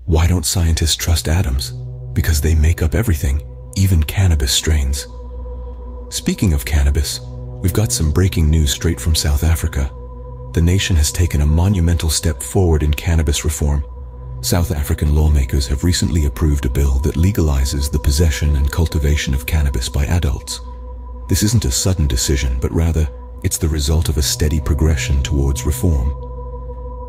Why don't scientists trust atoms? Because they make up everything, even cannabis strains. Speaking of cannabis, we've got some breaking news straight from South Africa. The nation has taken a monumental step forward in cannabis reform. South African lawmakers have recently approved a bill that legalizes the possession and cultivation of cannabis by adults. This isn't a sudden decision, but rather, it's the result of a steady progression towards reform.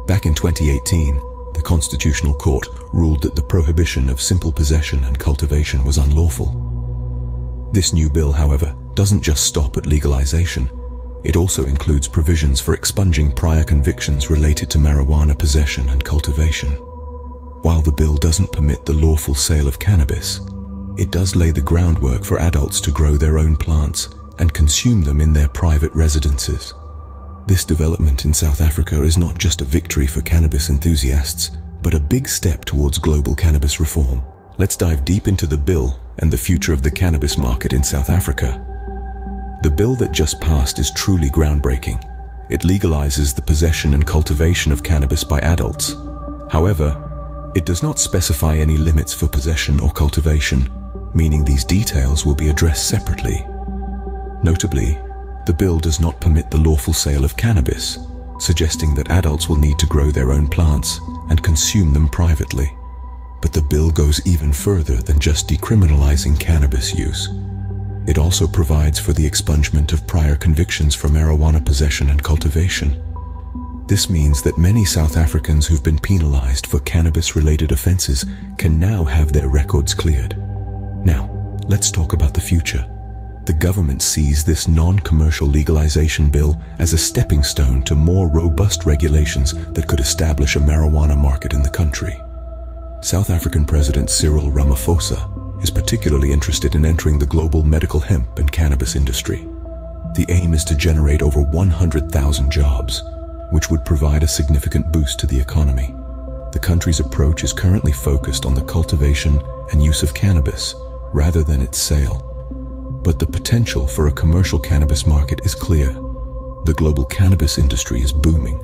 Back in 2018, the Constitutional Court ruled that the prohibition of simple possession and cultivation was unlawful. This new bill, however, doesn't just stop at legalization. It also includes provisions for expunging prior convictions related to marijuana possession and cultivation. While the bill doesn't permit the lawful sale of cannabis, it does lay the groundwork for adults to grow their own plants and consume them in their private residences. This development in South Africa is not just a victory for cannabis enthusiasts, but a big step towards global cannabis reform. Let's dive deep into the bill and the future of the cannabis market in South Africa. The bill that just passed is truly groundbreaking. It legalizes the possession and cultivation of cannabis by adults. However, it does not specify any limits for possession or cultivation, meaning these details will be addressed separately. Notably, the bill does not permit the lawful sale of cannabis, suggesting that adults will need to grow their own plants and consume them privately. But the bill goes even further than just decriminalizing cannabis use. It also provides for the expungement of prior convictions for marijuana possession and cultivation. This means that many South Africans who've been penalized for cannabis-related offenses can now have their records cleared. Now, let's talk about the future. The government sees this non-commercial legalization bill as a stepping stone to more robust regulations that could establish a marijuana market in the country. South African President Cyril Ramaphosa is particularly interested in entering the global medical hemp and cannabis industry. The aim is to generate over 100,000 jobs, which would provide a significant boost to the economy. The country's approach is currently focused on the cultivation and use of cannabis, rather than its sale. But the potential for a commercial cannabis market is clear. The global cannabis industry is booming,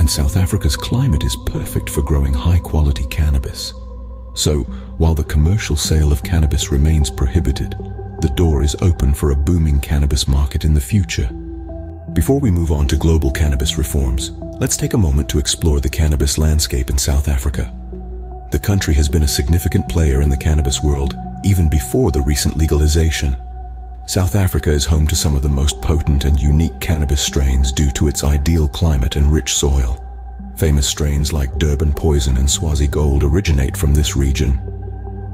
and South Africa's climate is perfect for growing high-quality cannabis. So, while the commercial sale of cannabis remains prohibited, the door is open for a booming cannabis market in the future. Before we move on to global cannabis reforms, let's take a moment to explore the cannabis landscape in South Africa. The country has been a significant player in the cannabis world even before the recent legalization. South Africa is home to some of the most potent and unique cannabis strains due to its ideal climate and rich soil. Famous strains like Durban Poison and Swazi Gold originate from this region.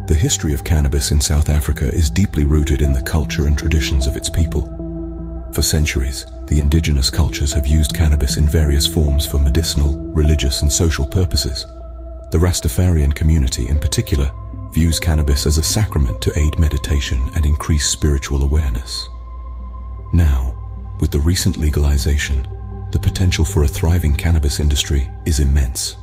The history of cannabis in South Africa is deeply rooted in the culture and traditions of its people. For centuries, the indigenous cultures have used cannabis in various forms for medicinal, religious, and social purposes. The Rastafarian community, in particular, views cannabis as a sacrament to aid meditation and increase spiritual awareness. Now, with the recent legalization, the potential for a thriving cannabis industry is immense.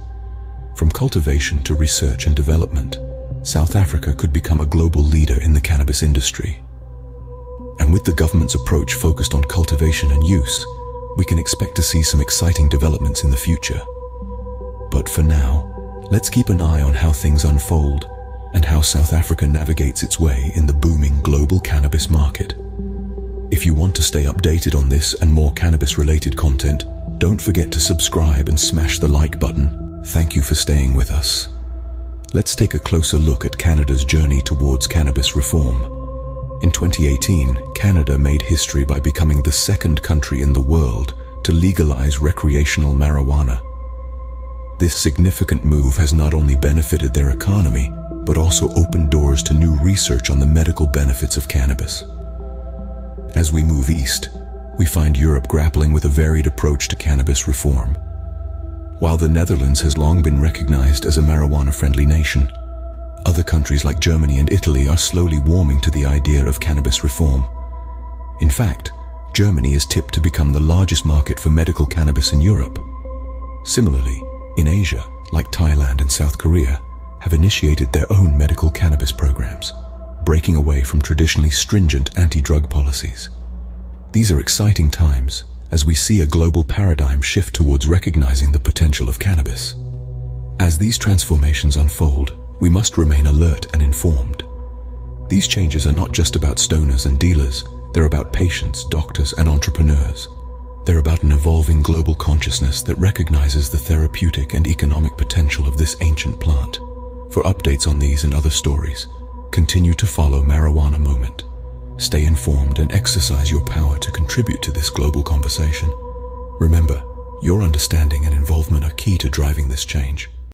From cultivation to research and development, South Africa could become a global leader in the cannabis industry. And with the government's approach focused on cultivation and use, we can expect to see some exciting developments in the future. But for now, let's keep an eye on how things unfold and how South Africa navigates its way in the booming global cannabis market. If you want to stay updated on this and more cannabis-related content, don't forget to subscribe and smash the like button. Thank you for staying with us. Let's take a closer look at Canada's journey towards cannabis reform. In 2018, Canada made history by becoming the second country in the world to legalize recreational marijuana. This significant move has not only benefited their economy, but also opened doors to new research on the medical benefits of cannabis. As we move east, we find Europe grappling with a varied approach to cannabis reform. While the Netherlands has long been recognized as a marijuana-friendly nation, other countries like Germany and Italy are slowly warming to the idea of cannabis reform. In fact, Germany is tipped to become the largest market for medical cannabis in Europe. Similarly, in Asia, like Thailand and South Korea, have initiated their own medical cannabis programs, breaking away from traditionally stringent anti-drug policies. These are exciting times as we see a global paradigm shift towards recognizing the potential of cannabis. As these transformations unfold, we must remain alert and informed. These changes are not just about stoners and dealers, they're about patients, doctors, and entrepreneurs. They're about an evolving global consciousness that recognizes the therapeutic and economic potential of this ancient plant. For updates on these and other stories, continue to follow Marijuana Moment. Stay informed and exercise your power to contribute to this global conversation. Remember, your understanding and involvement are key to driving this change.